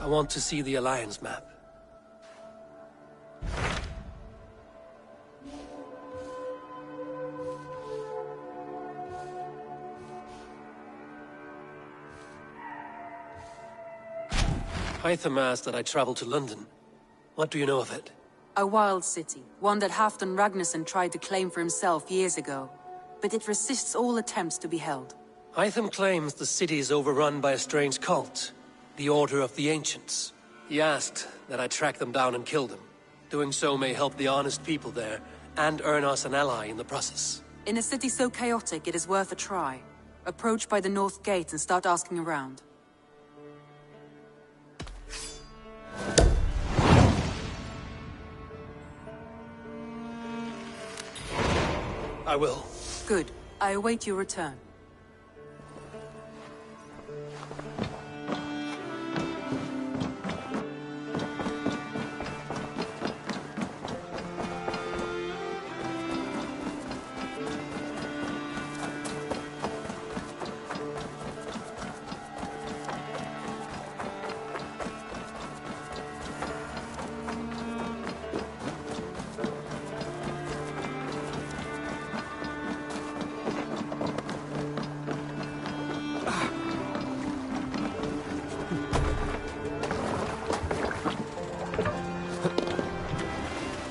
I want to see the Alliance map. Hytham asked that I travel to London. What do you know of it? A wild city, one that Halfdan Ragnarsson tried to claim for himself years ago. But it resists all attempts to be held. Hytham claims the city is overrun by a strange cult, the Order of the Ancients. He asked that I track them down and kill them. Doing so may help the honest people there, and earn us an ally in the process. In a city so chaotic, it is worth a try. Approach by the North Gate and start asking around. I will. Good. I await your return.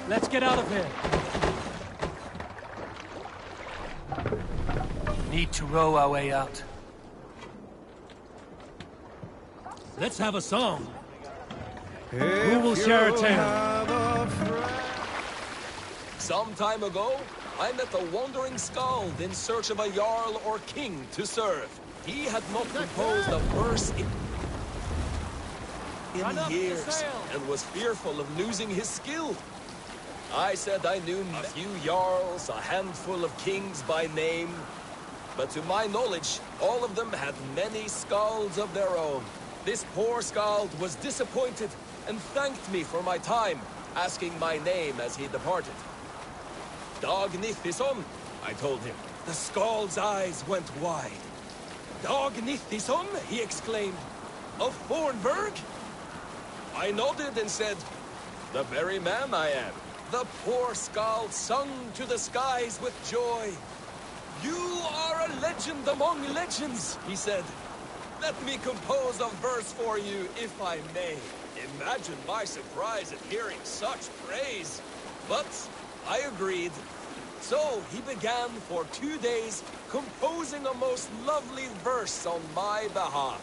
Let's get out of here. Need to row our way out. Let's have a song. Who will share a tale? Some time ago, I met a wandering skald in search of a jarl or king to serve. He had not composed a verse in years, and was fearful of losing his skill. I said I knew a few jarls, a handful of kings by name, but to my knowledge, all of them had many skalds of their own. This poor skald was disappointed and thanked me for my time, asking my name as he departed. Dag Nithison, I told him. The skald's eyes went wide. Dag Nithison, he exclaimed. Of Fornburg? I nodded and said, the very man I am. The poor skald sung to the skies with joy. You are a legend among legends, he said. Let me compose a verse for you, if I may. Imagine my surprise at hearing such praise. But I agreed. So he began for 2 days composing a most lovely verse on my behalf.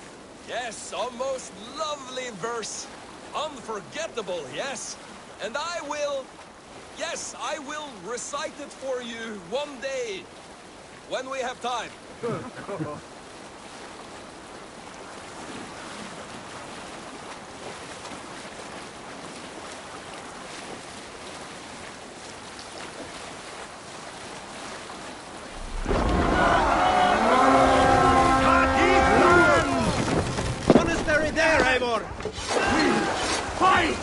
Yes, a most lovely verse. Unforgettable, yes. And I will recite it for you one day, when we have time. Monastery there, Eivor! Fight!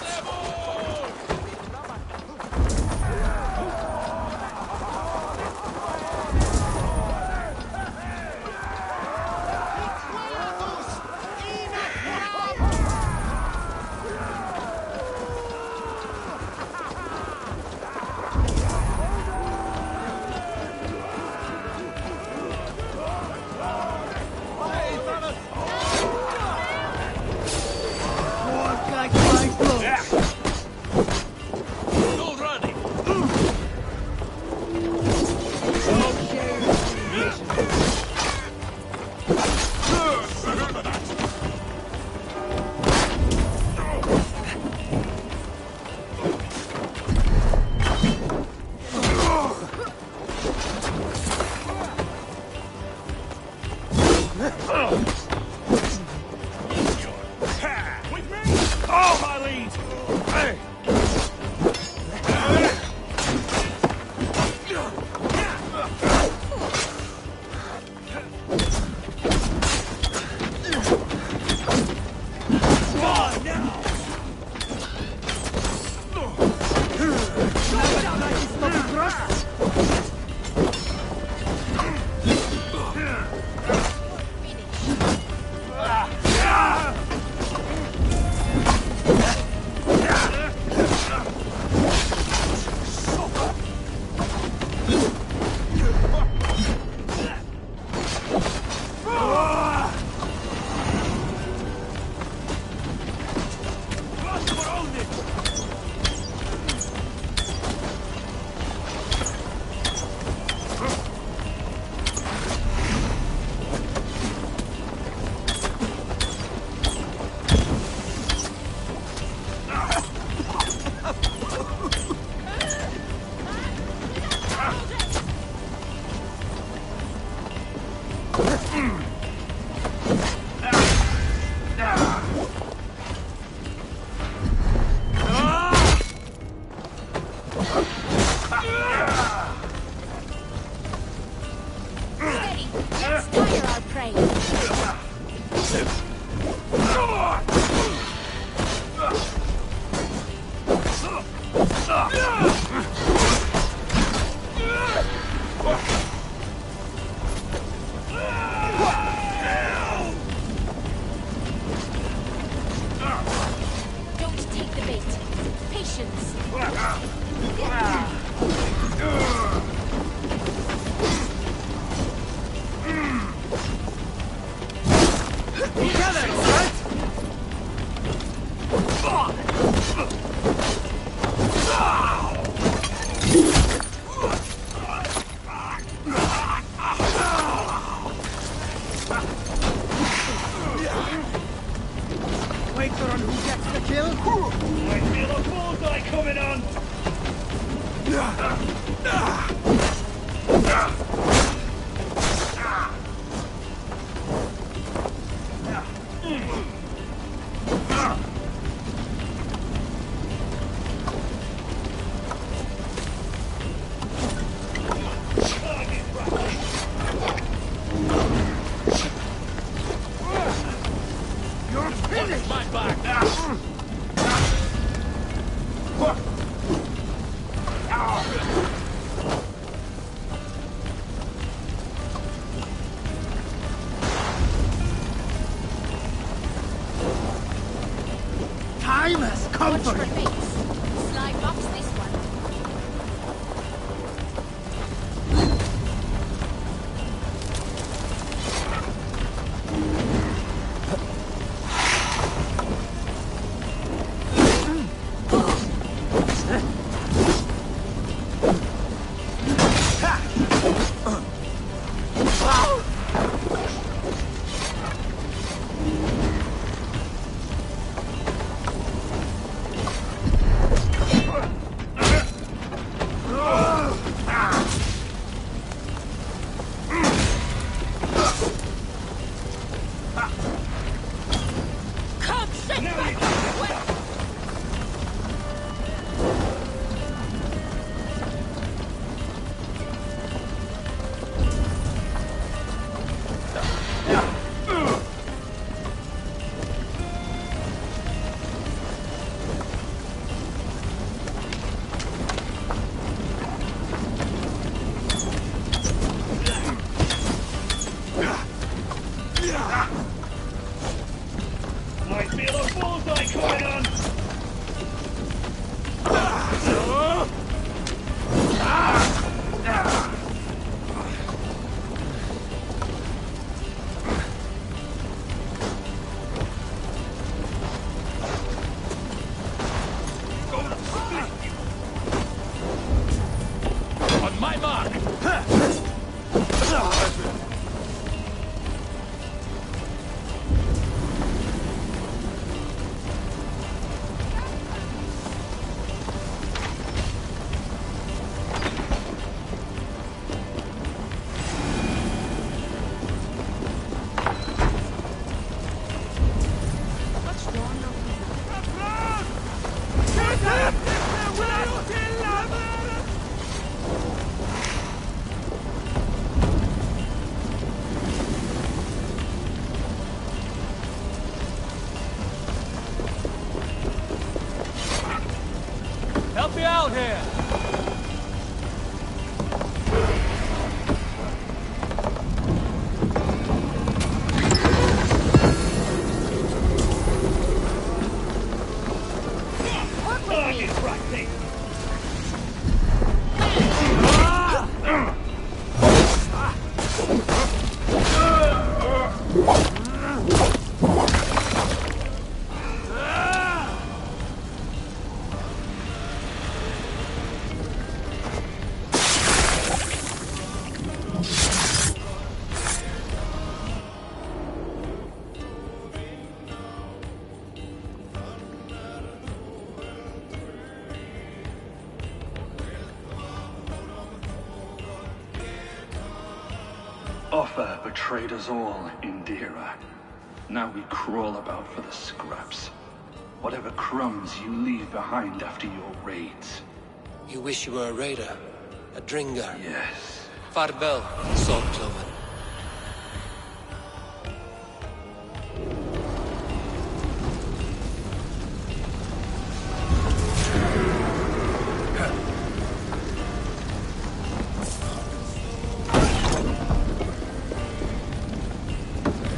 Watch for fates. Sly box this one. Might feel a bullseye coming on! On my mark! Help me out here! Target practice! Offa betrayed us all, Indira. Now we crawl about for the scraps. Whatever crumbs you leave behind after your raids. You wish you were a raider, a dringar. Yes. Farvel, Salt Cloven.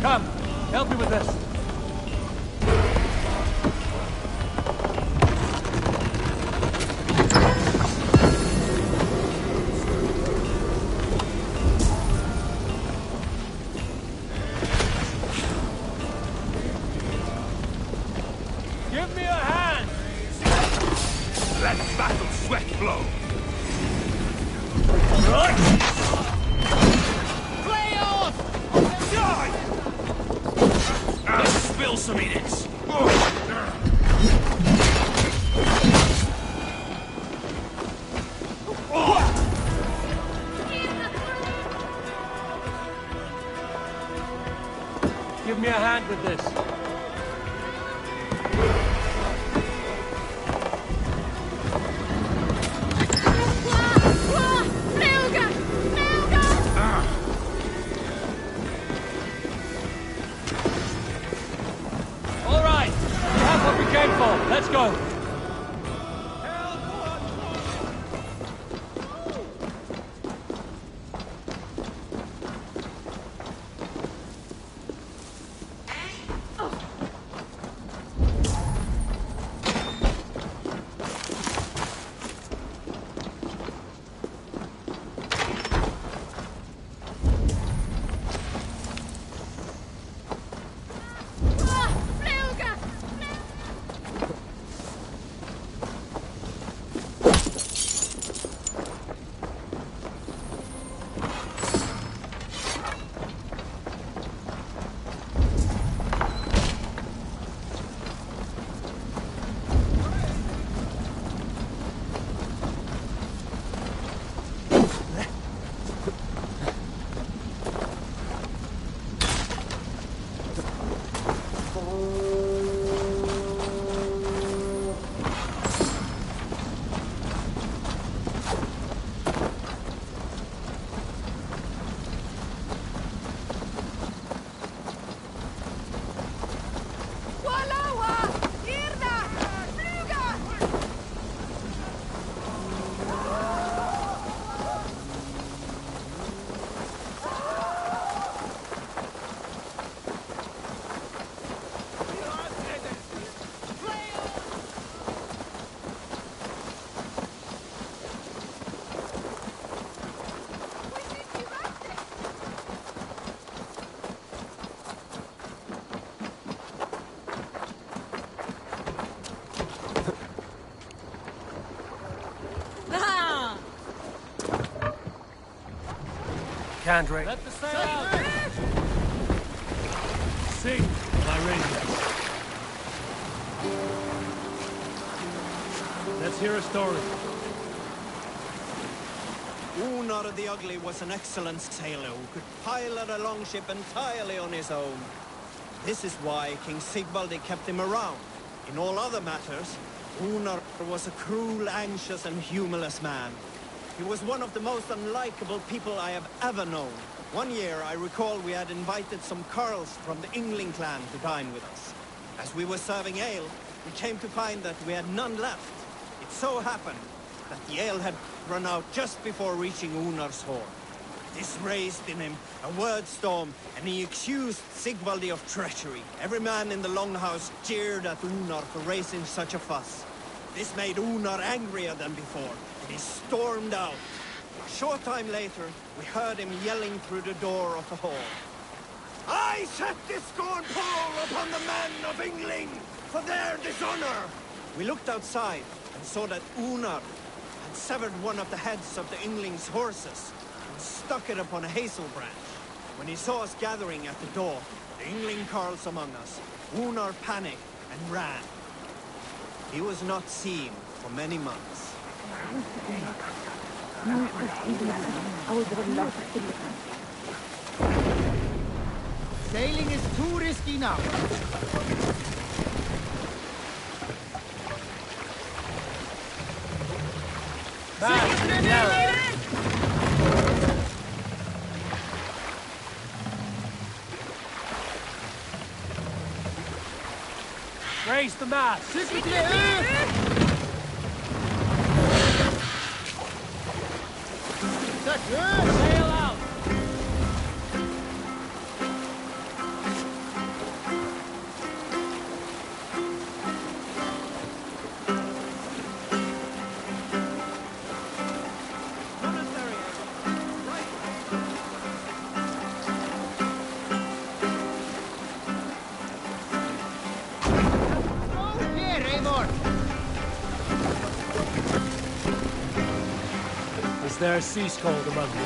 Come, help me with this. Give me a hand! Let battle sweat flow! Play off! Die! Let's spill some edicts! Give me a hand with this. All right, we have what we came for. Let's go. can't raise. Let the sail out! Sing while I raise it. Let's hear a story. Unar the Ugly was an excellent sailor who could pilot a longship entirely on his own. This is why King Sigvaldi kept him around. In all other matters, Unar was a cruel, anxious and humorless man. He was one of the most unlikable people I have ever known. One year, I recall we had invited some Carls from the Yngling clan to dine with us. As we were serving ale, we came to find that we had none left. It so happened that the ale had run out just before reaching Unar's hall. This raised in him a word storm, and he accused Sigvaldi of treachery. Every man in the longhouse jeered at Unar for raising such a fuss. This made Unar angrier than before, and he stormed out. A short time later, we heard him yelling through the door of the hall. I set this scorn pall upon the men of Yngling for their dishonor! We looked outside and saw that Unar had severed one of the heads of the Yngling's horses and stuck it upon a hazel branch. When he saw us gathering at the door, the Yngling Carls among us, Unar panicked and ran. He was not seen for many months. Sailing is too risky now. Raise the mast! Sail out! Is there a sea scold among you?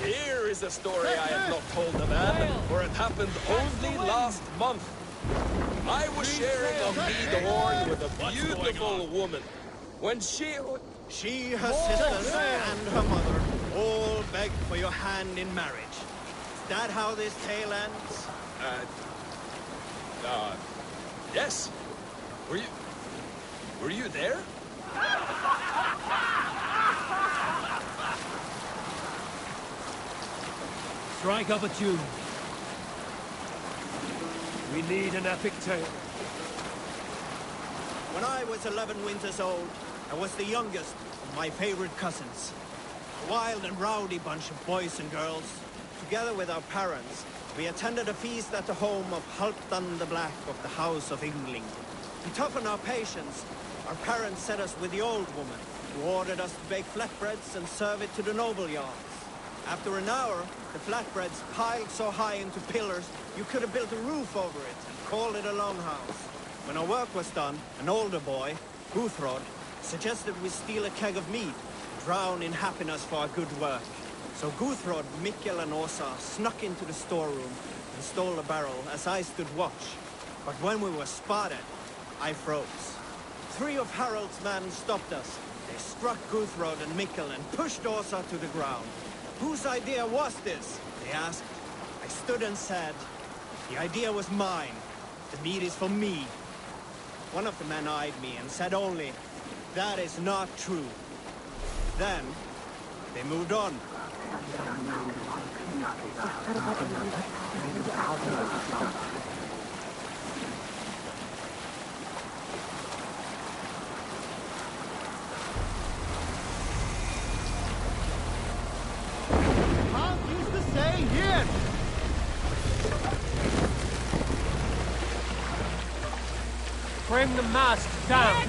Here is a story I have not told a man, for it happened only last month. I was sharing a mead horn with a beautiful woman. When she, her sisters, and her mother all begged for your hand in marriage. Is that how this tale ends? Yes. Were you there? Strike up a tune. We need an epic tale. When I was 11 winters old, I was the youngest of my favorite cousins. A wild and rowdy bunch of boys and girls. Together with our parents, we attended a feast at the home of Halfdan the Black of the House of Yngling. To toughen our patience, our parents set us with the old woman, who ordered us to bake flatbreads and serve it to the noble jarls. After an hour, the flatbreads piled so high into pillars, you could have built a roof over it and called it a longhouse. When our work was done, an older boy, Guthrod, suggested we steal a keg of mead, drown in happiness for our good work. So Guthrod, Mikkel and Åsa snuck into the storeroom and stole a barrel as I stood watch. But when we were spotted, I froze. 3 of Harald's men stopped us. They struck Guthrod and Mikkel and pushed Åsa to the ground. Whose idea was this? They asked. I stood and said, the idea was mine. The meat is for me. One of the men eyed me and said only, that is not true. Then, they moved on. Bring the mast down!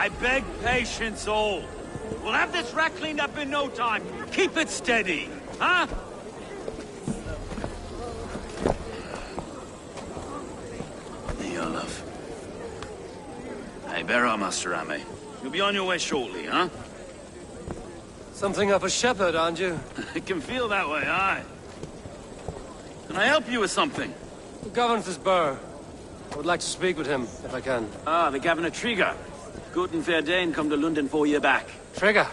I beg patience, all. We'll have this wreck cleaned up in no time. Keep it steady, huh? There you are, love. Hey, bear up, Master Ame. You'll be on your way shortly, huh? Something of a shepherd, aren't you? It can feel that way, aye. Can I help you with something? The governor's burr. I would like to speak with him, if I can. Ah, the Governor Trigger. Good and fair Dane come to London 4 year back. Trigger?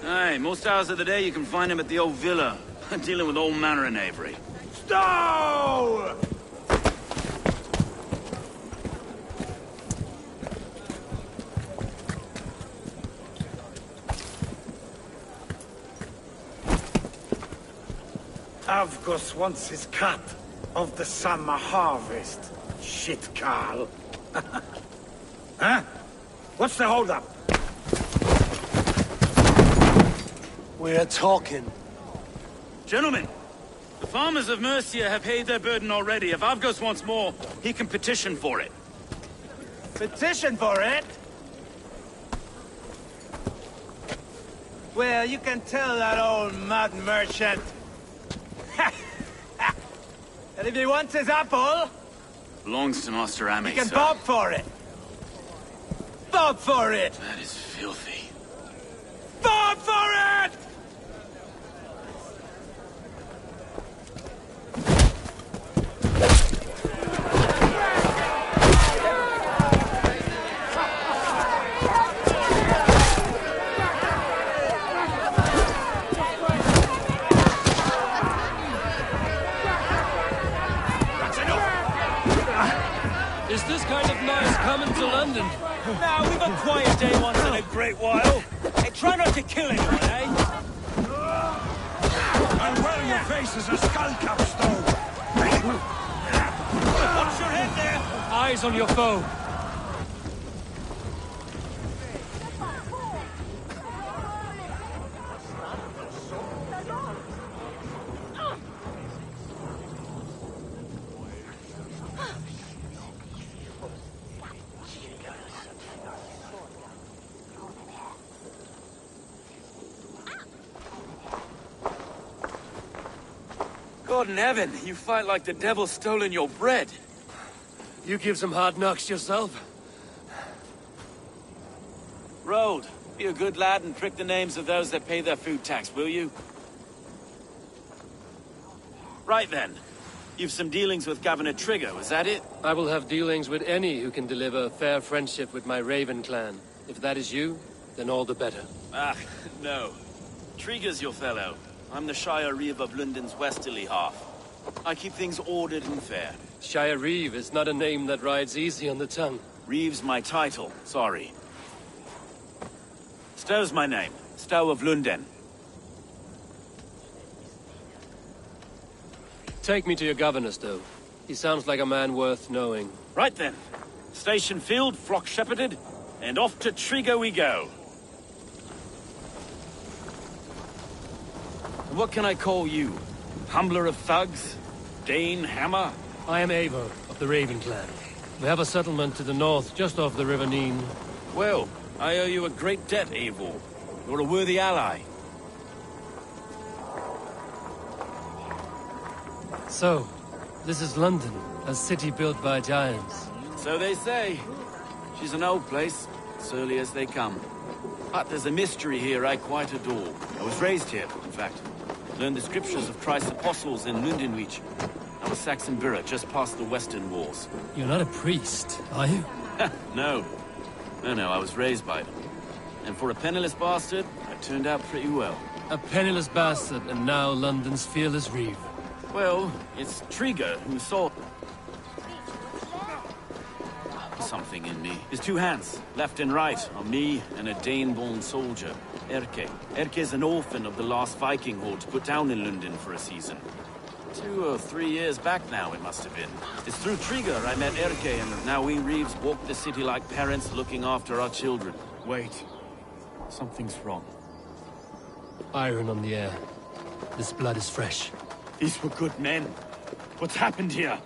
Aye, most hours of the day you can find him at the old villa, dealing with all manner of knavery. Stow! Avgus wants his cut of the summer harvest. Shit, Carl. Huh? What's the holdup? We're talking. Gentlemen, the farmers of Mercia have paid their burden already. If Avgus wants more, he can petition for it. Petition for it? Well, you can tell that old mud merchant. And if he wants his apple, Belongs to Master Ame, he can sir. bob for it. Bob for it! That is filthy. Bob for it! Is this kind of noise coming to London? Now, we've a quiet day once in a great while. Hey, try not to kill anyone, eh? And well, your face is a skull cap stone. Watch your head there! Eyes on your foe. God in heaven, you fight like the devil's stolen your bread. You give some hard knocks yourself. Road, be a good lad and prick the names of those that pay their food tax, will you? Right then. You've some dealings with Governor Trigger, was that it? I will have dealings with any who can deliver a fair friendship with my Raven clan. If that is you, then all the better. Ah, no. Trigger's your fellow. I'm the Shire Reeve of London's westerly half. I keep things ordered and fair. Shire Reeve is not a name that rides easy on the tongue. Reeve's my title, sorry. Stow's my name. Stow of London. Take me to your governor, Stow. He sounds like a man worth knowing. Right then. Station filled, flock shepherded, and off to Trigger we go. And what can I call you? Humbler of thugs? Dane Hammer? I am Eivor of the Raven clan. We have a settlement to the north, just off the River Neen. Well, I owe you a great debt, Eivor. You're a worthy ally. So, this is London, a city built by giants. So they say. She's an old place, surly as they come. But there's a mystery here I quite adore. I was raised here, in fact. Learned the scriptures of Christ's apostles in Lundenreach. I'm a Saxon borough just past the western walls. You're not a priest, are you? No. No, I was raised by them. And for a penniless bastard, I turned out pretty well. A penniless bastard, and now London's fearless Reeve. Well, it's Trigger who saw something in me. His two hands, left and right, on me and a Dane-born soldier, Erke. Erke's an orphan of the last Viking horde put down in London for a season. 2 or 3 years back now, it must have been. It's through Trigger I met Erke, and now we Reeves walk the city like parents looking after our children. Wait. Something's wrong. Iron on the air. This blood is fresh. These were good men. What's happened here?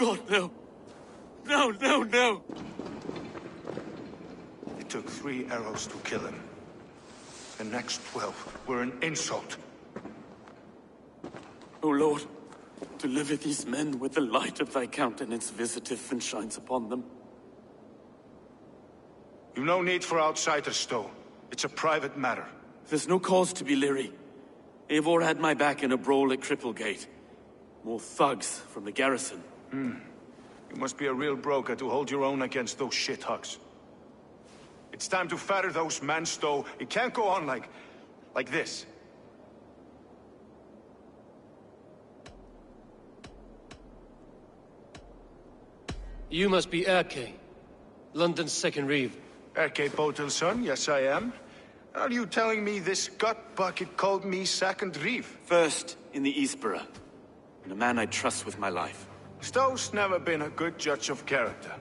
God, no. No, no, no! It took 3 arrows to kill him. The next 12 were an insult. O Lord, deliver these men with the light of thy countenance visiteth and shines upon them. You've no need for outsiders, though. It's a private matter. There's no cause to be leery. Eivor had my back in a brawl at Cripplegate. More thugs from the garrison. You must be a real broker to hold your own against those shithugs. It's time to fetter those men, Stowe. It can't go on like this. You must be Erke, London's second reeve. Erke Botel's son, yes I am. Are you telling me this gut bucket called me second reeve? First in the Eastborough, and a man I trust with my life. Stowe's never been a good judge of character.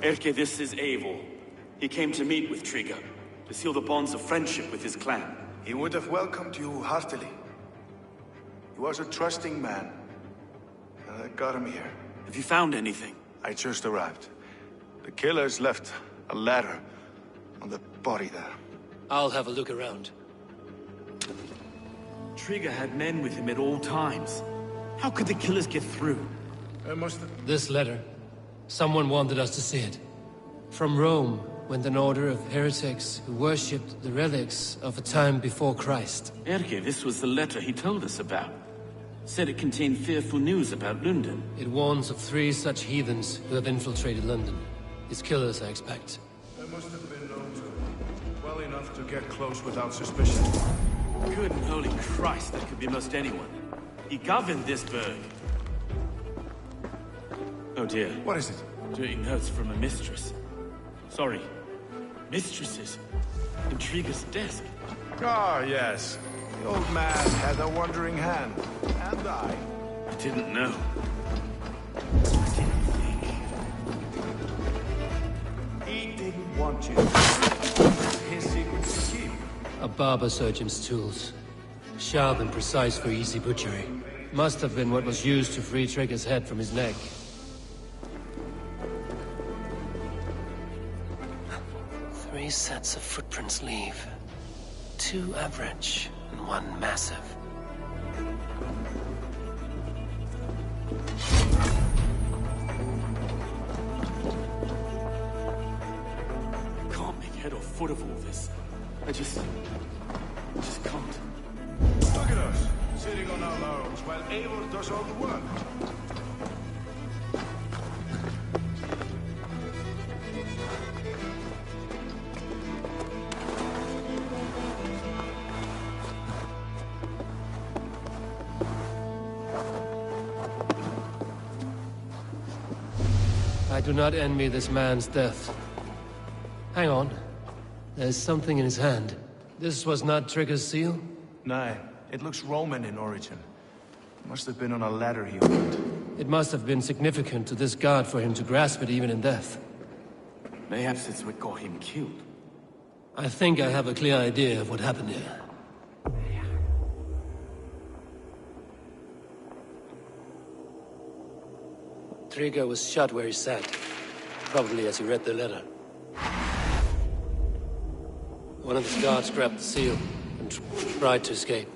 Erke, this is Eivor. He came to meet with Trigger, to seal the bonds of friendship with his clan. He would have welcomed you heartily. He was a trusting man. And I got him here. Have you found anything? I just arrived. The killers left a ladder on the body there. I'll have a look around. Trigger had men with him at all times. How could the killers get through? This letter. Someone wanted us to see it. From Rome went an order of heretics who worshipped the relics of a time before Christ. Erke, this was the letter he told us about. Said it contained fearful news about London. It warns of 3 such heathens who have infiltrated London. His killers, I expect. They must have been known to well enough to get close without suspicion. Good and holy Christ, that could be most anyone. He governed this burg. Oh dear. What is it? Dirty notes from a mistress. Sorry. Mistresses. In Trigger's desk. Ah, yes. The old man had a wandering hand. And I. I didn't know. He didn't want you to. His secret to keep. A barber surgeon's tools. Sharp and precise for easy butchery. Must have been what was used to free Trigger's head from his neck. 3 sets of footprints leave. 2 average and 1 massive. I can't make head or foot of all this. I just can't. Look at us, sitting on our laurels while Eivor does all the work. I do not envy this man's death. Hang on. There's something in his hand. This was not Trigger's seal? No, it looks Roman in origin. Must have been on a ladder he opened. It must have been significant to this god for him to grasp it even in death. Mayhaps it's what got him killed. I think I have a clear idea of what happened here. Trigger was shot where he sat. Probably as he read the letter. One of his guards grabbed the seal and tried to escape.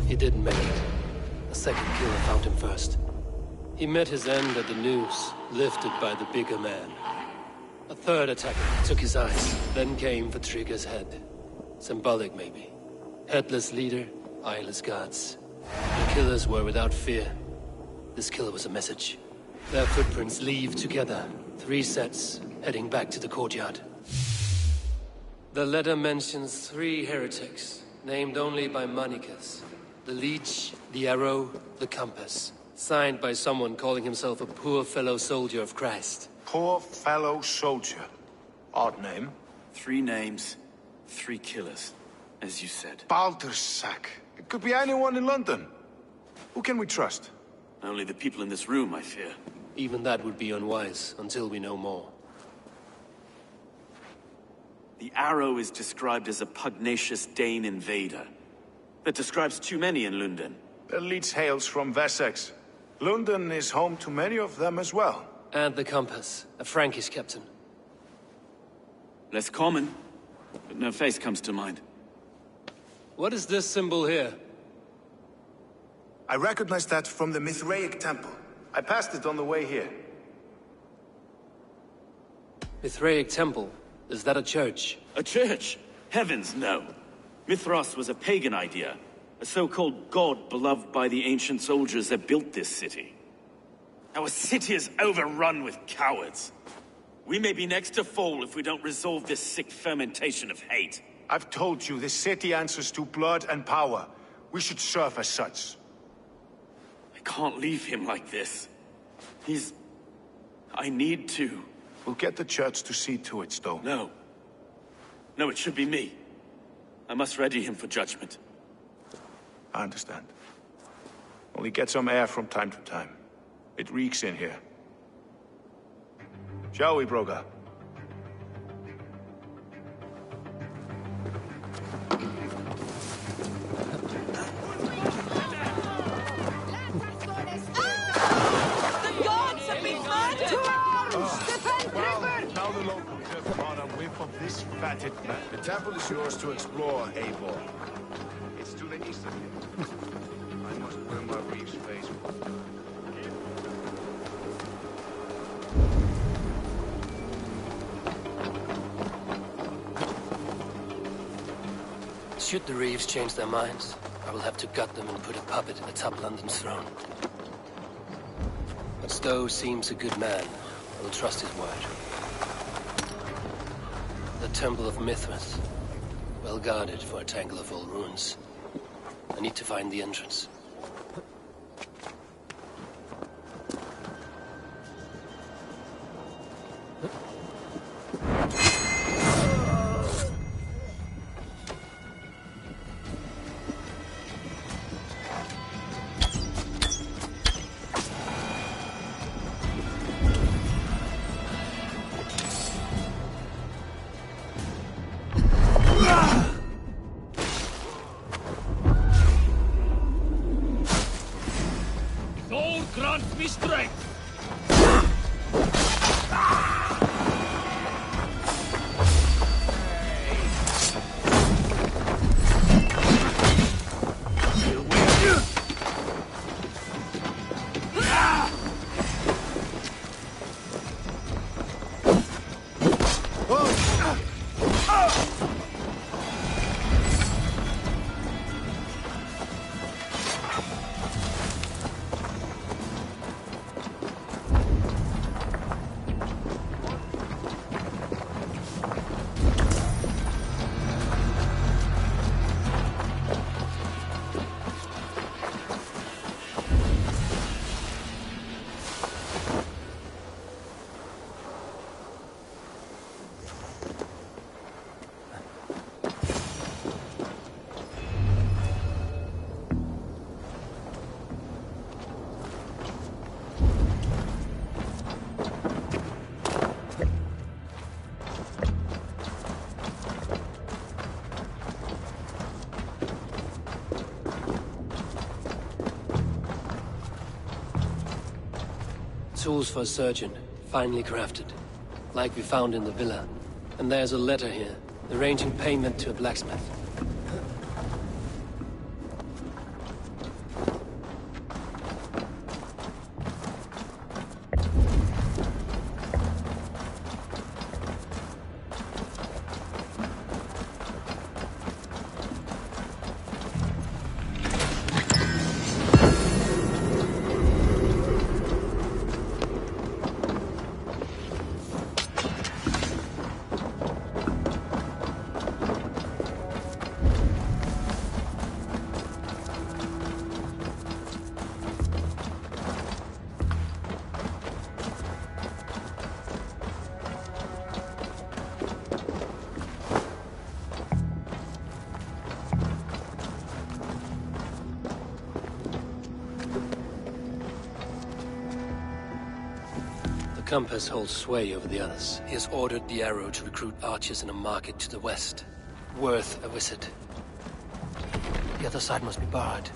He didn't make it. A second killer found him first. He met his end at the noose, lifted by the bigger man. A third attacker took his eyes, then came for Trigger's head. Symbolic, maybe. Headless leader, eyeless guards. The killers were without fear. This killer was a message. Their footprints leave together. 3 sets, heading back to the courtyard. The letter mentions 3 heretics, named only by Manicus. The Leech, the Arrow, the Compass. Signed by someone calling himself a poor fellow soldier of Christ. Poor fellow soldier. Odd name. 3 names, 3 killers, as you said. Baldersack. It could be anyone in London. Who can we trust? Only the people in this room, I fear. Even that would be unwise, until we know more. The Arrow is described as a pugnacious Dane invader. That describes too many in London. The leech hails from Wessex. London is home to many of them as well. And the compass, a Frankish captain. Less common, but no face comes to mind. What is this symbol here? I recognize that from the Mithraic temple. I passed it on the way here. Mithraic temple? Is that a church? A church? Heavens, no. Mithras was a pagan idea. A so-called god beloved by the ancient soldiers that built this city. Our city is overrun with cowards. We may be next to fall if we don't resolve this sick fermentation of hate. I've told you, this city answers to blood and power. We should serve as such. I can't leave him like this. I need to. We'll get the church to see to it, Stone. No. No, it should be me. I must ready him for judgment. I understand. Only get some air from time to time. It reeks in here. Shall we, Broga? This fatted man. The temple is yours to explore, Eivor. It's to the east of here. I must wear my reef's face. Should the Reeves change their minds, I will have to gut them and put a puppet atop London's throne. But Stowe seems a good man. I will trust his word. The Temple of Mithras. Well guarded for a tangle of old ruins. I need to find the entrance. Grant me strength! Tools for a surgeon, finely crafted. Like we found in the villa. And there's a letter here, arranging payment to a blacksmith. The compass holds sway over the others. He has ordered the arrow to recruit archers in a market to the west. Worth a visit. The other side must be barred.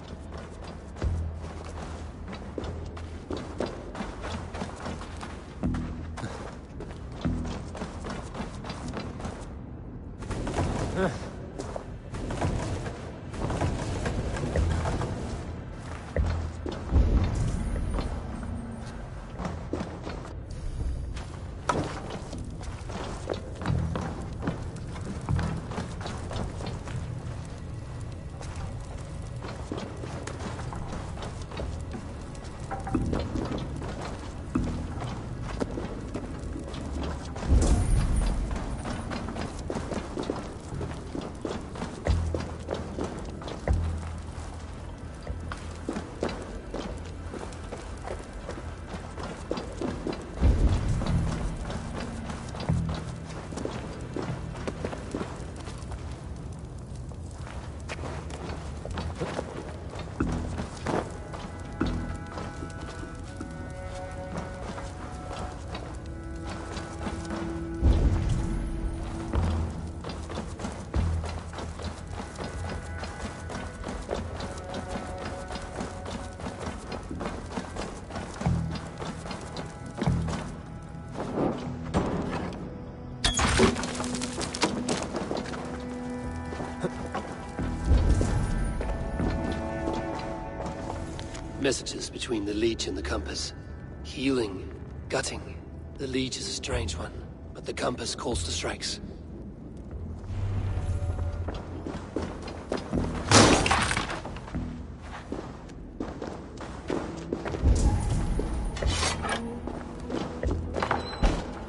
Messages between the Leech and the Compass. Healing, gutting. The Leech is a strange one, but the Compass calls to strikes.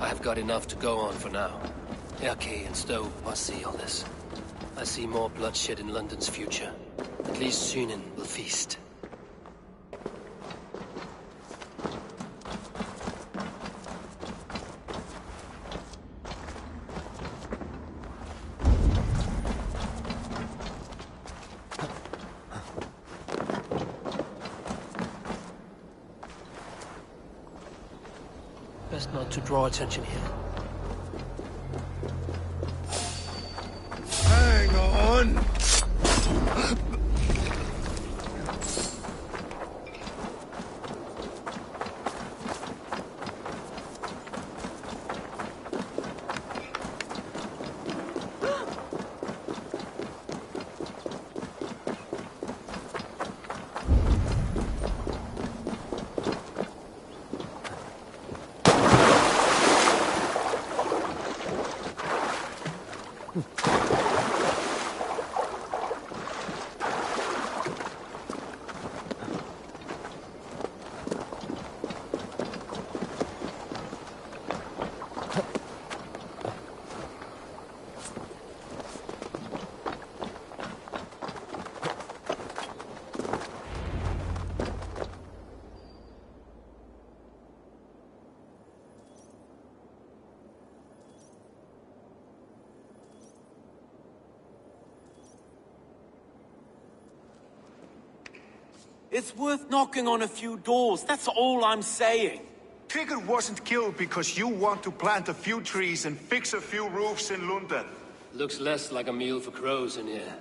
I have got enough to go on for now. Erke and Stowe must see all this. I see more bloodshed in London's future. At least Sunan will feast. Best not to draw attention here. Hang on! It's worth knocking on a few doors, that's all I'm saying. Tigger wasn't killed because you want to plant a few trees and fix a few roofs in London. Looks less like a meal for crows in here.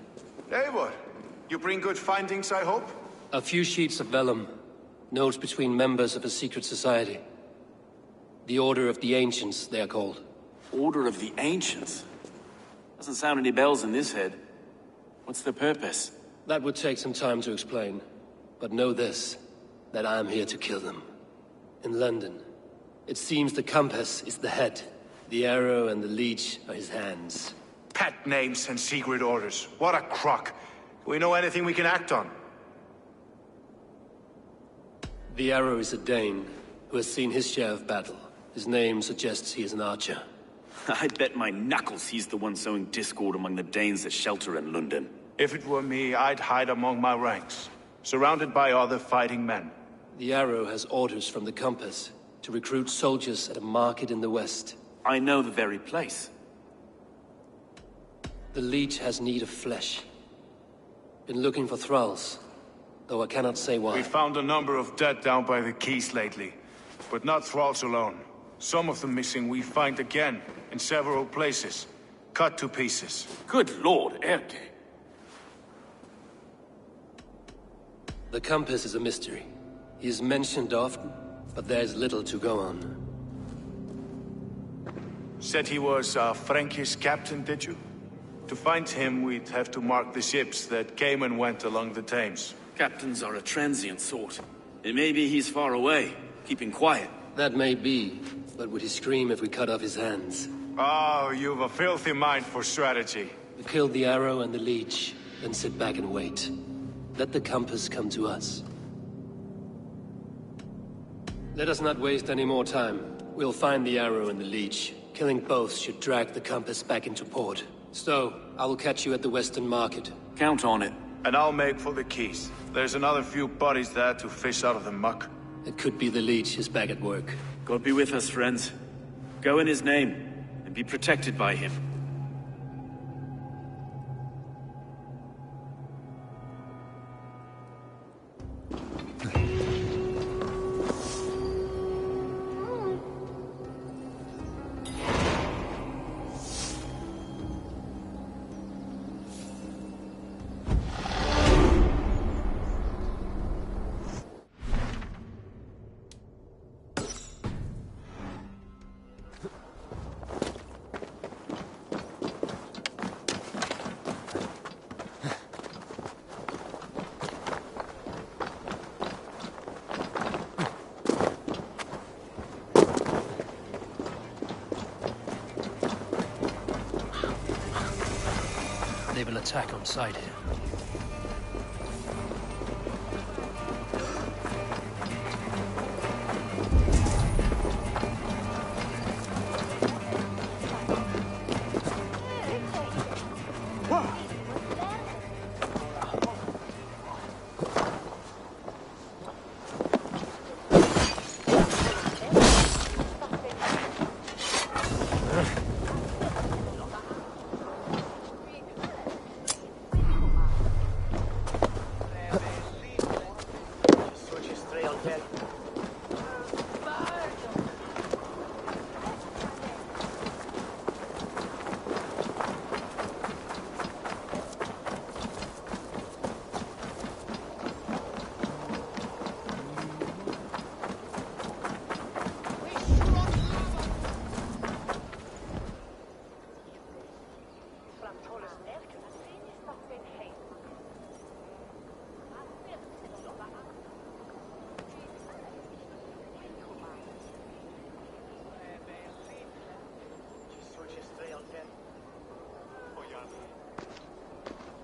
Eivor, you bring good findings, I hope? A few sheets of vellum. Notes between members of a secret society. The Order of the Ancients, they are called. Order of the Ancients? Doesn't sound any bells in this head. What's the purpose? That would take some time to explain. But know this, that I am here to kill them. In London, it seems the Compass is the head. The arrow and the leech are his hands. Pet names and secret orders. What a crock. Do we know anything we can act on? The arrow is a Dane, who has seen his share of battle. His name suggests he is an archer. I bet my knuckles he's the one sowing discord among the Danes that shelter in London. If it were me, I'd hide among my ranks, surrounded by other fighting men. The arrow has orders from the Compass to recruit soldiers at a market in the west. I know the very place. The leech has need of flesh. Been looking for thralls, though I cannot say why. We found a number of dead down by the quays lately, but not thralls alone. Some of them missing we find again, in several places, cut to pieces. Good lord, Erke. The Compass is a mystery. He is mentioned often, but there is little to go on. Said he was a Frankish captain, did you? To find him, we'd have to mark the ships that came and went along the Thames. Captains are a transient sort. It may be he's far away, keeping quiet. That may be, but would he scream if we cut off his hands? Oh, you've a filthy mind for strategy. We kill the arrow and the leech, then sit back and wait. Let the compass come to us. Let us not waste any more time. We'll find the arrow and the leech. Killing both should drag the compass back into port. So, I will catch you at the Western Market. Count on it. And I'll make for the keys. There's another few bodies there to fish out of the muck. It could be the leech is back at work. God be with us, friends. Go in his name, and be protected by him. They will attack on sight here.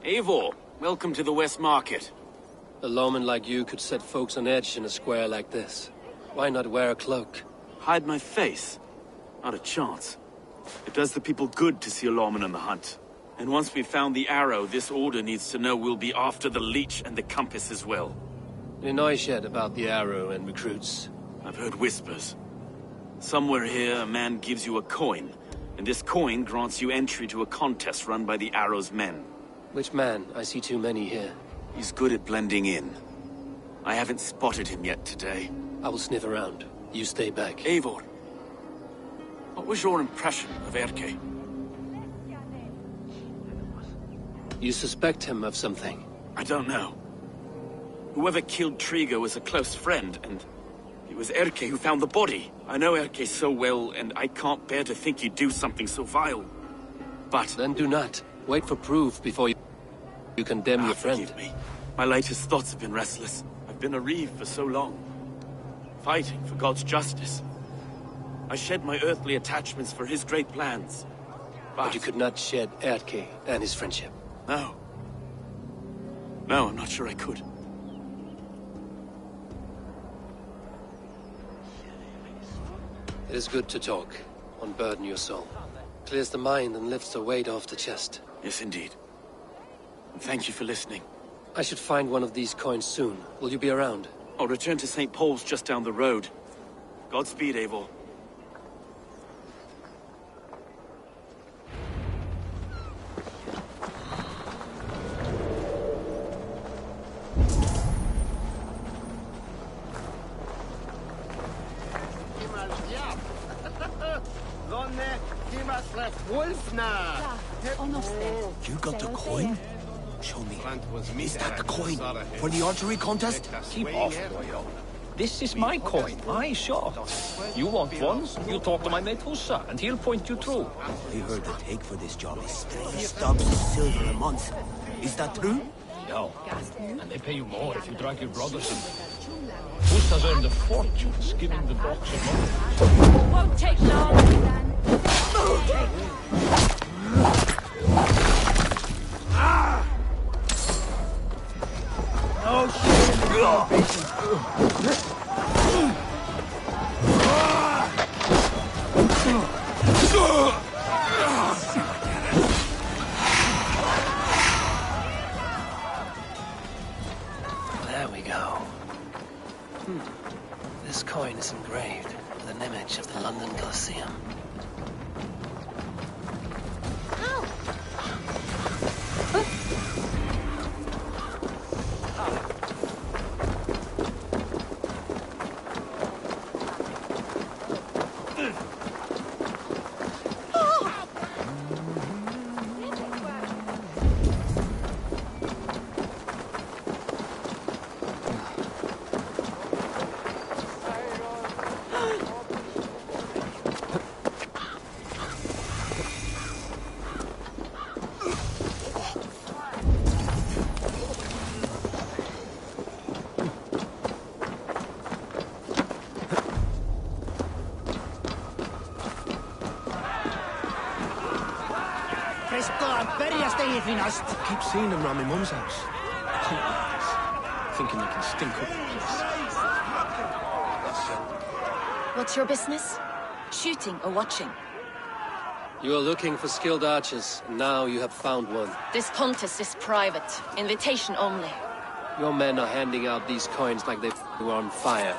Eivor, welcome to the West Market. A lawman like you could set folks on edge in a square like this. Why not wear a cloak? Hide my face? Not a chance. It does the people good to see a lawman on the hunt. And once we've found the arrow, this order needs to know we'll be after the leech and the compass as well. Any noise yet about the arrow and recruits? I've heard whispers. Somewhere here, a man gives you a coin, and this coin grants you entry to a contest run by the arrow's men. Which man? I see too many here. He's good at blending in. I haven't spotted him yet today. I will sniff around. You stay back. Eivor, what was your impression of Erke? You suspect him of something? I don't know. Whoever killed Trigo was a close friend, and it was Erke who found the body. I know Erke so well, and I can't bear to think he'd do something so vile. But... Then do not. Wait for proof before you condemn your friend. Forgive me. My latest thoughts have been restless. I've been a reeve for so long. Fighting for God's justice. I shed my earthly attachments for his great plans. But you could not shed Erke and his friendship. No. No, I'm not sure I could. It is good to talk. Unburden your soul. Clears the mind and lifts the weight off the chest. Yes, indeed. And thank you for listening. I should find one of these coins soon. Will you be around? I'll return to St. Paul's just down the road. Godspeed, Eivor. You got the coin? Show me. Is that the coin? For the archery contest? Keep off, boyo. This is my coin. I shot. You want one? You talk to my mate Hussa, and he'll point you through. I heard the take for this job is 3 stubs of silver a month. Is that true? Yeah. And they pay you more if you drag your brothers in. Hussa's earned a fortune skimming the docks of money. Won't take long. No shit. There we go. This coin is engraved with an image of the London Colosseum. Keep seeing them around my mum's house. Thinking they can stink up the place. What's your business? Shooting or watching? You are looking for skilled archers, and now you have found one. This contest is private. Invitation only. Your men are handing out these coins like they were on fire.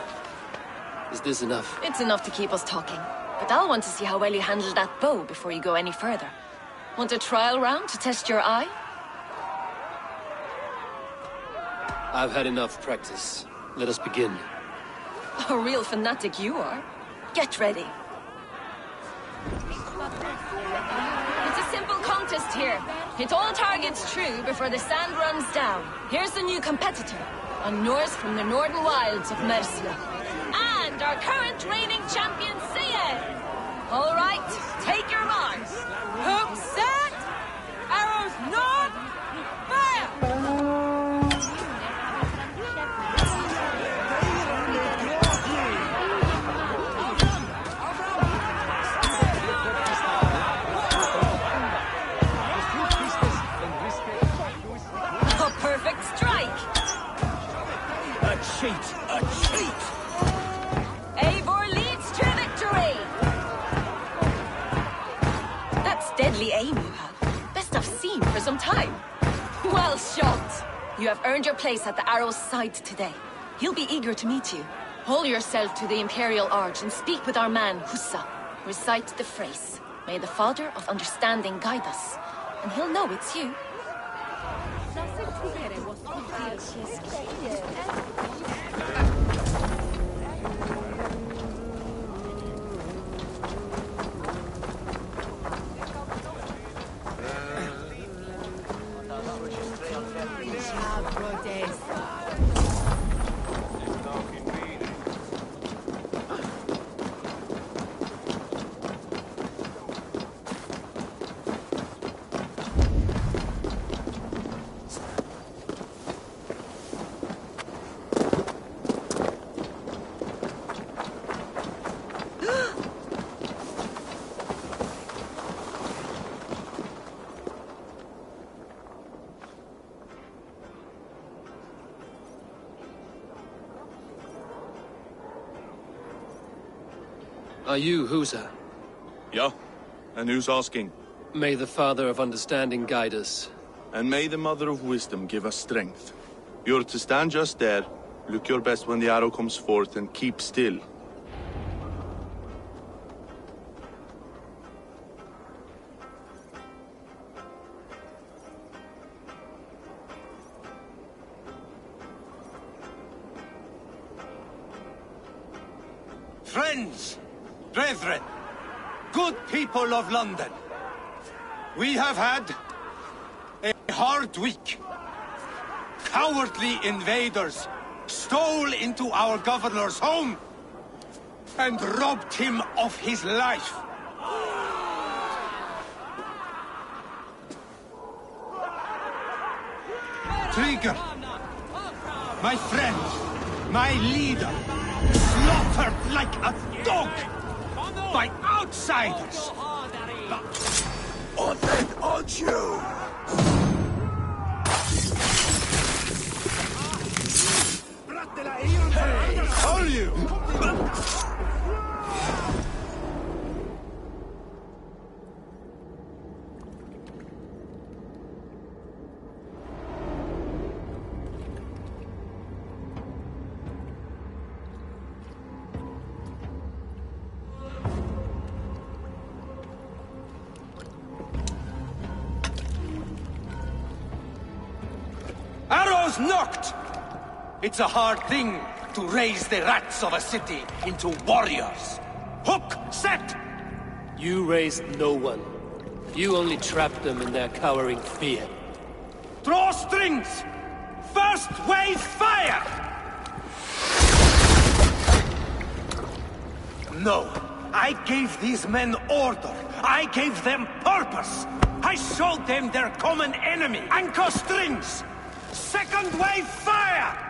Is this enough? It's enough to keep us talking. But I'll want to see how well you handle that bow before you go any further. Want a trial round to test your eye? I've had enough practice. Let us begin. A real fanatic you are. Get ready. It's a simple contest here. Hit all targets true before the sand runs down. Here's the new competitor. A Norse from the northern wilds of Mercia. And our current reigning champion, Sia. All right, take your marks. Hook set! Arrows north! Fire! A perfect strike! A cheat! A cheat! Eivor leads to victory! That's deadly aim you have. Best I've seen for some time. Well shot! You have earned your place at the Arrow's side today. He'll be eager to meet you. Hold yourself to the Imperial Arch and speak with our man, Hussa. Recite the phrase. May the Father of Understanding guide us. And he'll know it's you. Are you Husa? Yeah. And who's asking? May the Father of Understanding guide us. And may the Mother of Wisdom give us strength. You're to stand just there, look your best when the arrow comes forth, and keep still. Friends, brethren, good people of London, we have had a hard week. Cowardly invaders stole into our governor's home and robbed him of his life. Trigger, my friend, my leader, slaughtered like a dog by outsiders. On you! Hey, hold you! Arrows knocked! It's a hard thing to raise the rats of a city into warriors. Hook set! You raised no one. You only trapped them in their cowering fear. Draw strings! First wave fire! No, I gave these men order. I gave them purpose. I showed them their common enemy. Anchor strings! Second wave fire!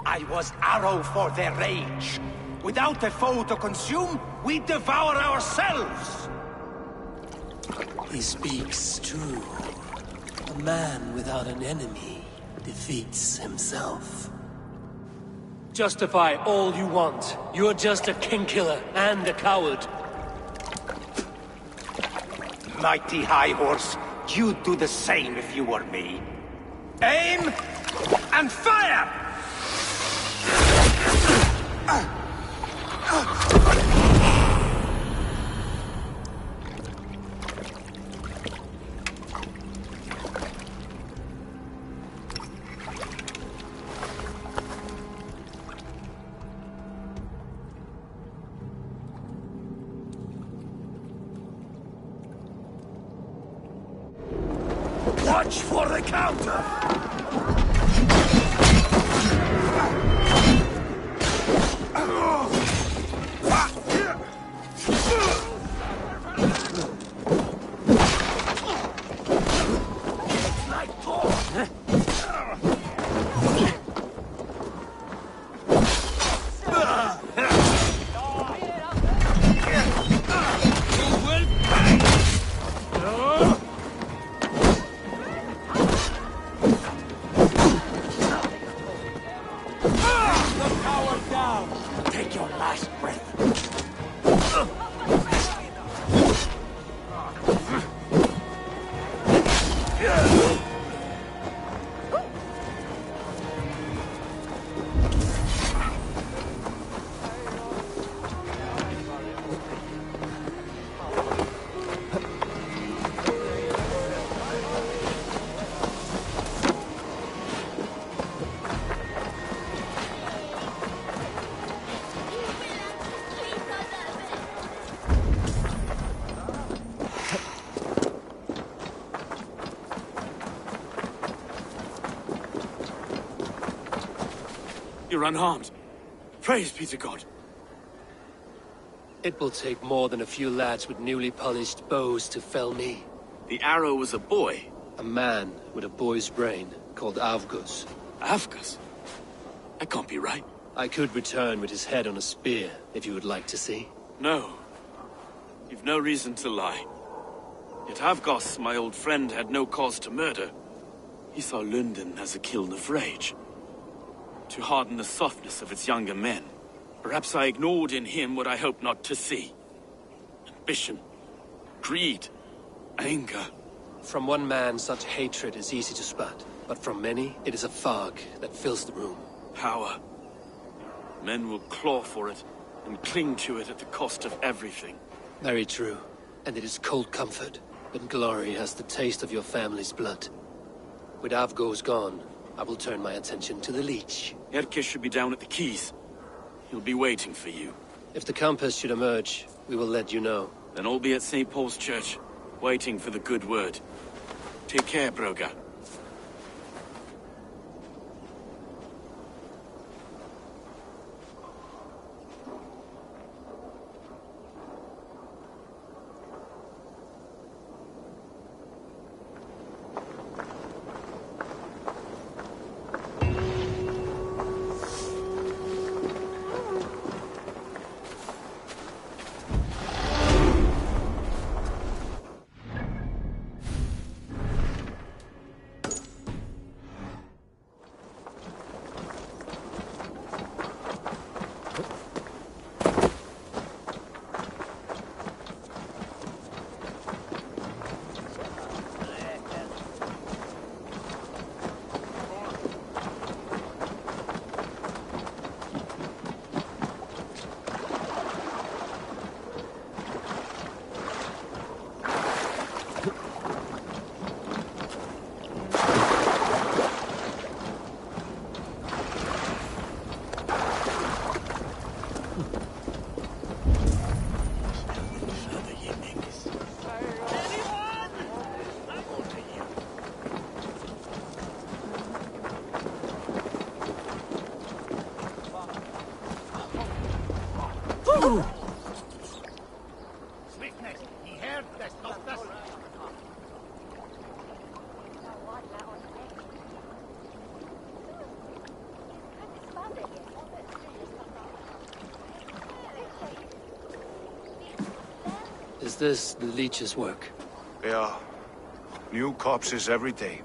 I was arrow for their rage. Without a foe to consume, we devour ourselves. He speaks true. A man without an enemy defeats himself. Justify all you want. You're just a king-killer and a coward. Mighty High Horse, you'd do the same if you were me. Aim and fire! Watch for the counter! You're unharmed. Praise be to God. It will take more than a few lads with newly polished bows to fell me. The arrow was a boy. A man with a boy's brain, called Avgus. Avgus? That can't be right. I could return with his head on a spear, if you would like to see. No. You've no reason to lie. Yet Avgos, my old friend, had no cause to murder. He saw London as a kiln of rage. To harden the softness of its younger men. Perhaps I ignored in him what I hoped not to see. Ambition, greed, anger. From one man, such hatred is easy to spot, but from many, it is a fog that fills the room. Power. Men will claw for it, and cling to it at the cost of everything. Very true. And it is cold comfort, when glory has the taste of your family's blood. With Avgos gone, I will turn my attention to the Leech. Erke should be down at the quays. He'll be waiting for you. If the Compass should emerge, we will let you know. Then I'll be at St. Paul's Church, waiting for the good word. Take care, Broga. this the leech's work? Yeah. New corpses every day.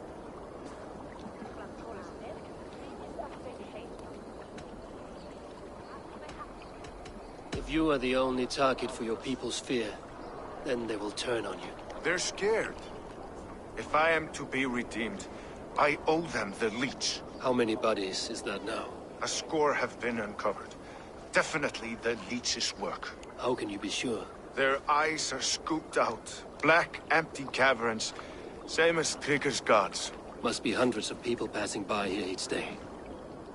If you are the only target for your people's fear, then they will turn on you. They're scared. If I am to be redeemed, I owe them the leech. How many bodies is that now? A score have been uncovered. Definitely the leech's work. How can you be sure? Their eyes are scooped out. Black, empty caverns. Same as Trigger's gods. Must be hundreds of people passing by here each day.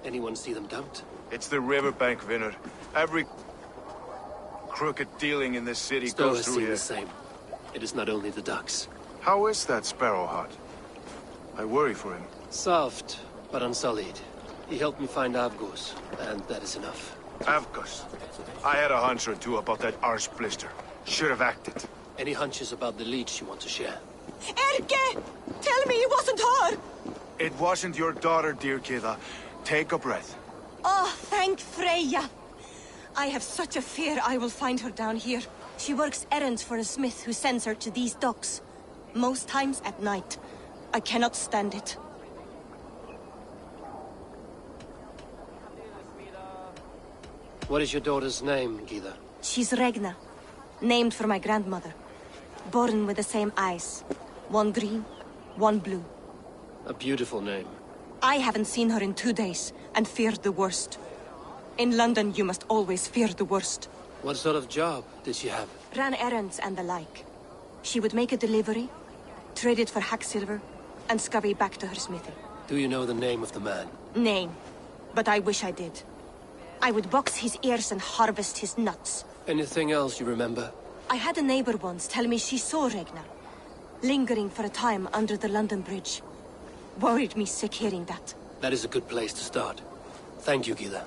Anyone see them dumped? It's the riverbank, Vinner. Every crooked dealing in this city Stowe goes has through seen here. the same. It is not only the ducks. How is that Sparrowheart? I worry for him. Soft, but unsullied. He helped me find Avgos, and that is enough. Avgos. I had a hunch or two about that arse blister. Should have acted. Any hunches about the leech you want to share? Erke! Tell me it wasn't her! It wasn't your daughter, dear Kida. Take a breath. Oh, thank Freya. I have such a fear I will find her down here. She works errands for a smith who sends her to these docks. Most times at night. I cannot stand it. What is your daughter's name, Gida? She's Regna. Named for my grandmother. Born with the same eyes. One green, one blue. A beautiful name. I haven't seen her in 2 days, and feared the worst. In London, you must always fear the worst. What sort of job did she have? Ran errands and the like. She would make a delivery, trade it for hack silver, and scurry back to her smithy. Do you know the name of the man? Name. But I wish I did. I would box his ears and harvest his nuts. Anything else you remember? I had a neighbor once tell me she saw Regna, lingering for a time under the London Bridge. Worried me sick hearing that. That is a good place to start. Thank you, Gila.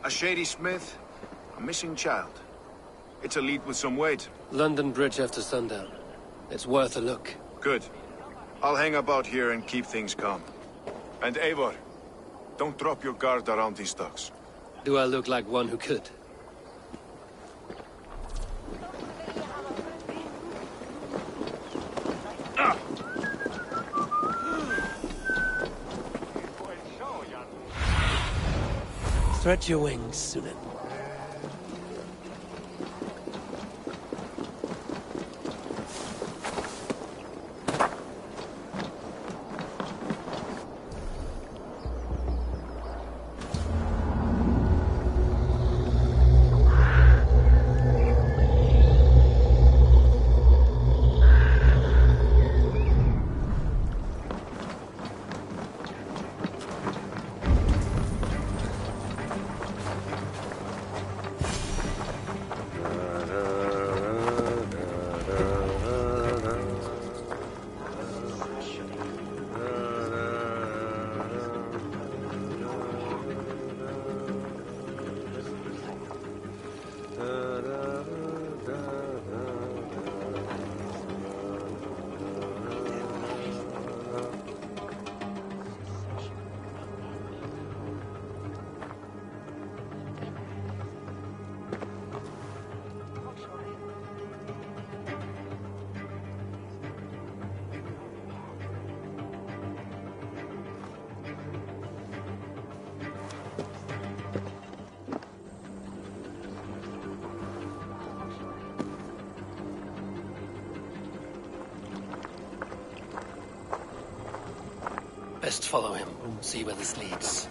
A shady smith, a missing child. It's a lead with some weight. London Bridge after sundown. It's worth a look. Good. I'll hang about here and keep things calm. And Eivor, don't drop your guard around these docks. Do I look like one who could? Stretch your wings, Sunan. Best follow him, see where this leads.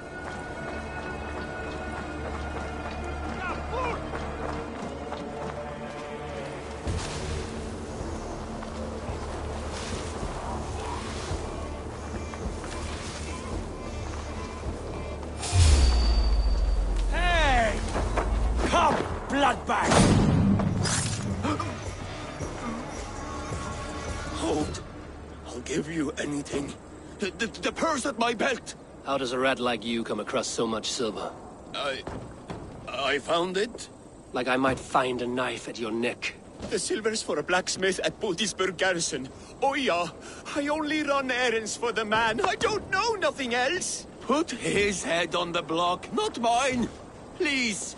Hey! Come, bloodbag! Hold. I'll give you anything. The purse at my belt! How does a rat like you come across so much silver? I found it. Like I might find a knife at your neck. The silver's for a blacksmith at Bodisburg garrison. Oh yeah, I only run errands for the man. I don't know nothing else. Put his head on the block, not mine. Please.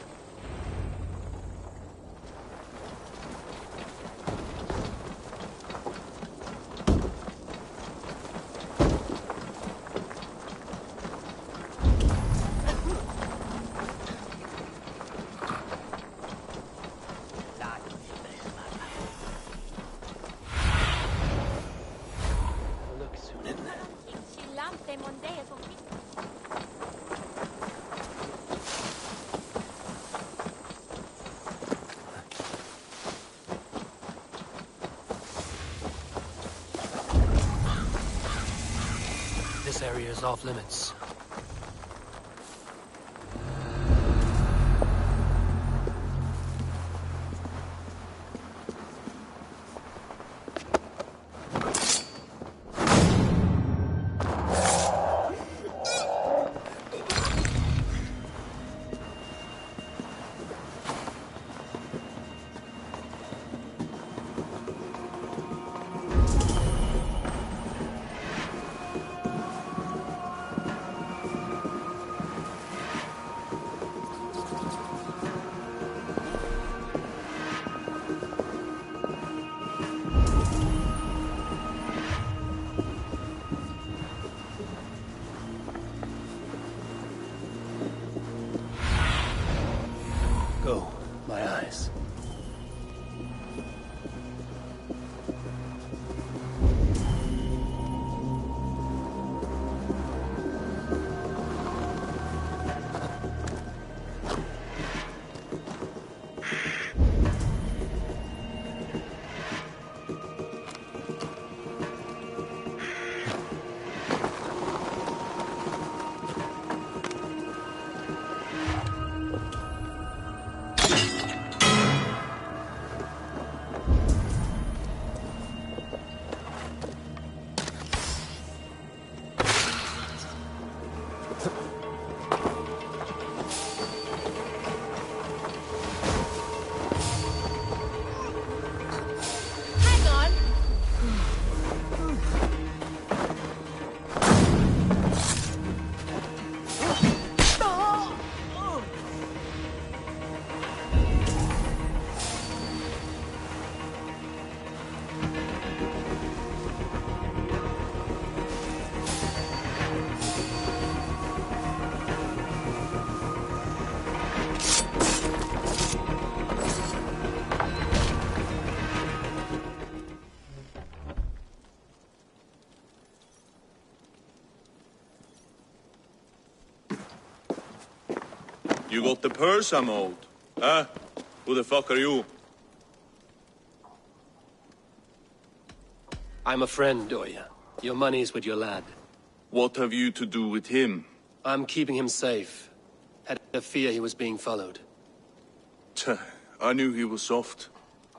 This area is off limits. Go, my eyes. You got the purse I'm owed? Huh? Who the fuck are you? I'm a friend, Oya. Your money's with your lad. What have you to do with him? I'm keeping him safe. Had a fear he was being followed. I knew he was soft.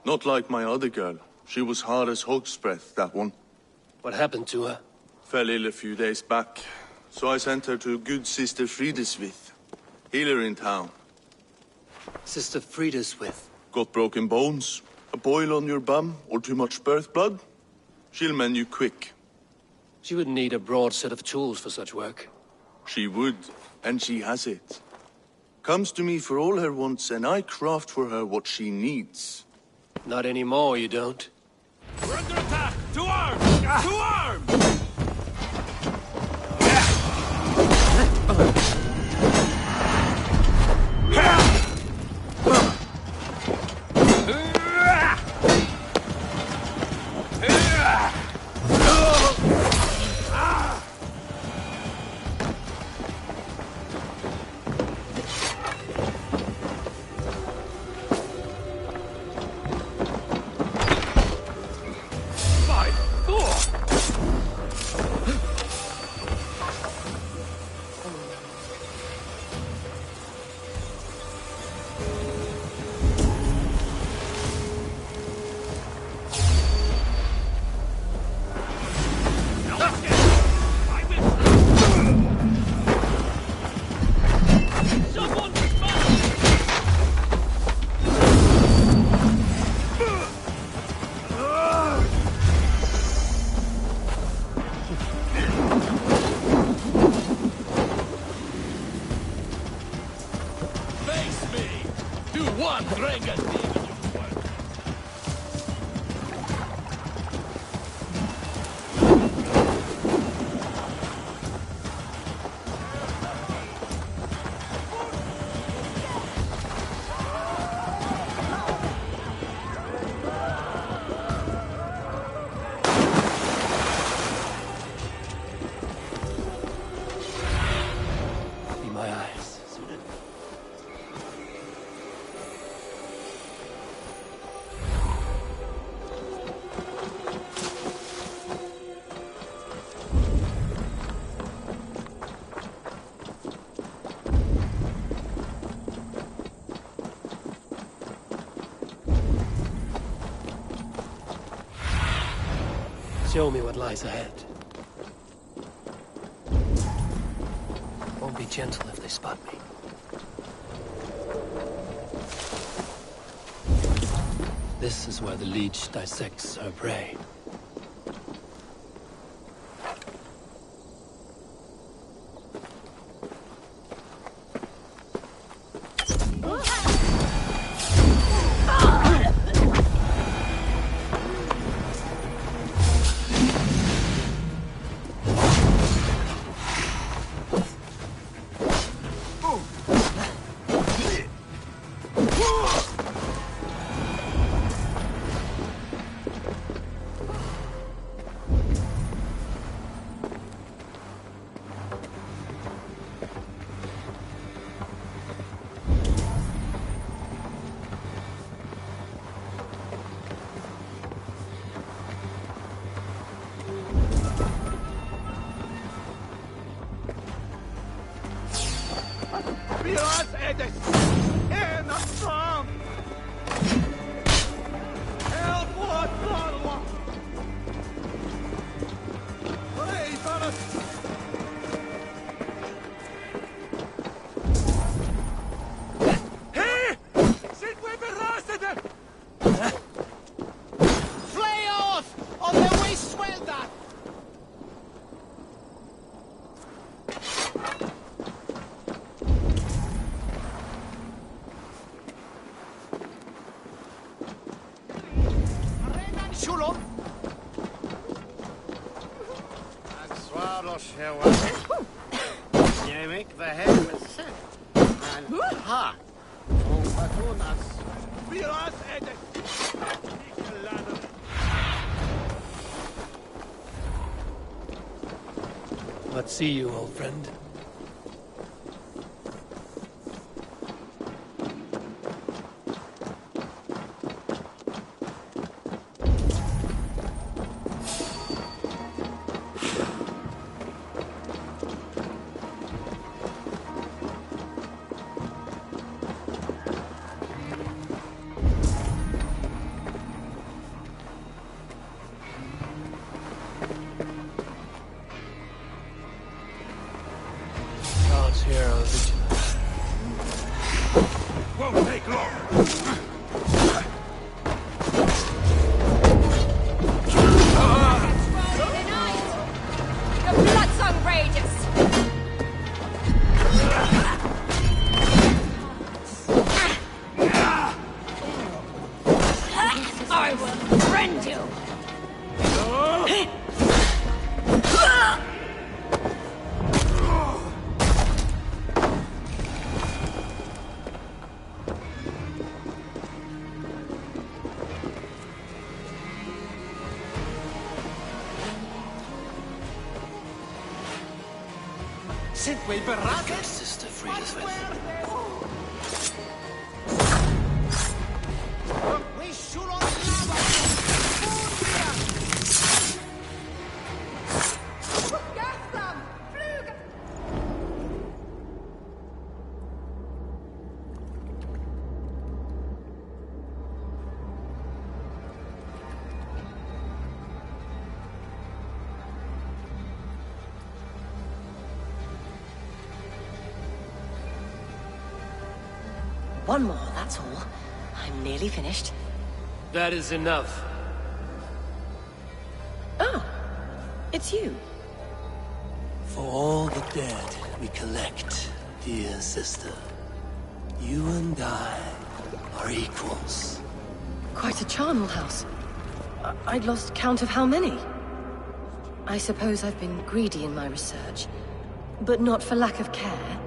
Not like my other girl. She was hard as hog's breath, that one. What happened to her? Fell ill a few days back. So I sent her to good Sister Frideswith. Healer in town. Sister Frideswith? Got broken bones, a boil on your bum, or too much birth blood? She'll mend you quick. She would need a broad set of tools for such work. She would, and she has it. Comes to me for all her wants, and I craft for her what she needs. Not anymore, you don't. We're under attack! To arms! To arms! Show me what lies ahead. Won't be gentle if they spot me. This is where the leech dissects her prey. You make the head with set. And ha! What see you, old friend? Won't take long. The blood song rages. I will rend you. Sind wir bereit? Sister Frida's with. We shoot on lava! One more, that's all. I'm nearly finished. That is enough. Oh, it's you. For all the dead we collect, dear sister, you and I are equals. Quite a charnel house. I'd lost count of how many. I suppose I've been greedy in my research, but not for lack of care.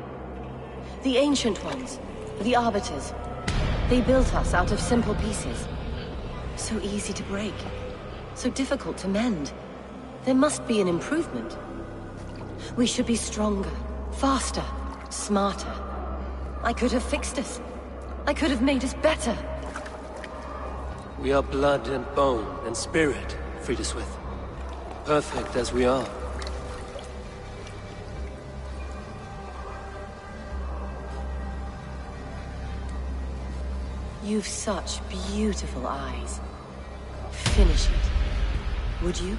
The ancient ones, the Arbiters, they built us out of simple pieces. So easy to break, so difficult to mend. There must be an improvement. We should be stronger, faster, smarter. I could have fixed us. I could have made us better. We are blood and bone and spirit, Friedaswith. Perfect as we are. You've such beautiful eyes. Finish it. Would you?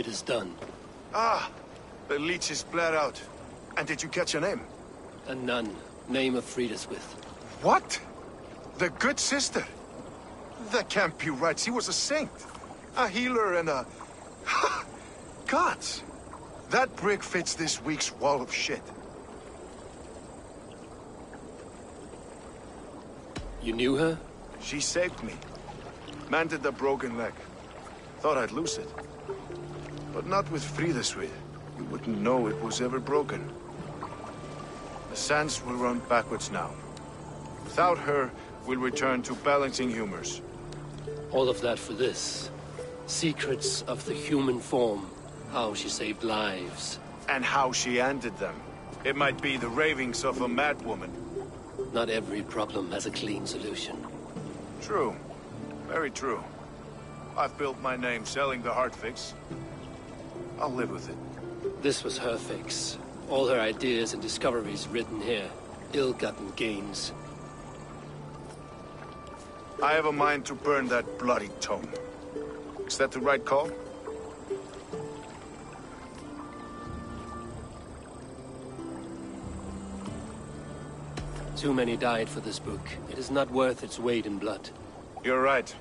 It is done. Ah! The leech is bled out. And did you catch a name? A nun. Name of Friedaswith. What? The good sister? That can't be right. She was a saint. A healer and a... Gods! That brick fits this week's wall of shit. You knew her? She saved me. Mended the broken leg. Thought I'd lose it. But not with Friedaswith. You wouldn't know it was ever broken. The sands will run backwards now. Without her, we'll return to balancing humors. All of that for this. Secrets of the human form. How she saved lives. And how she ended them. It might be the ravings of a madwoman. Not every problem has a clean solution. True. Very true. I've built my name selling the heart fix. I'll live with it. This was her fix. All her ideas and discoveries written here. Ill-gotten gains. I have a mind to burn that bloody tome. Is that the right call? Too many died for this book. It is not worth its weight in blood. You're right.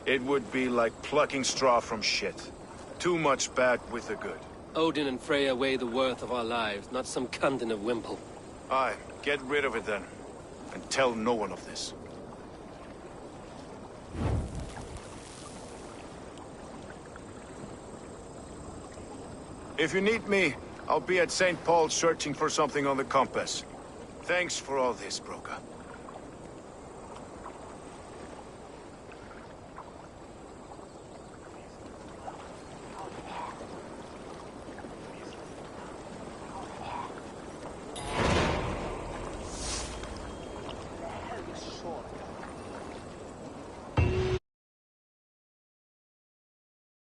It would be like plucking straw from shit. Too much bad with the good. Odin and Freya weigh the worth of our lives, not some cunt in a wimple. Aye, get rid of it then. And tell no one of this. If you need me, I'll be at St. Paul's searching for something on the compass. Thanks for all this, Broka.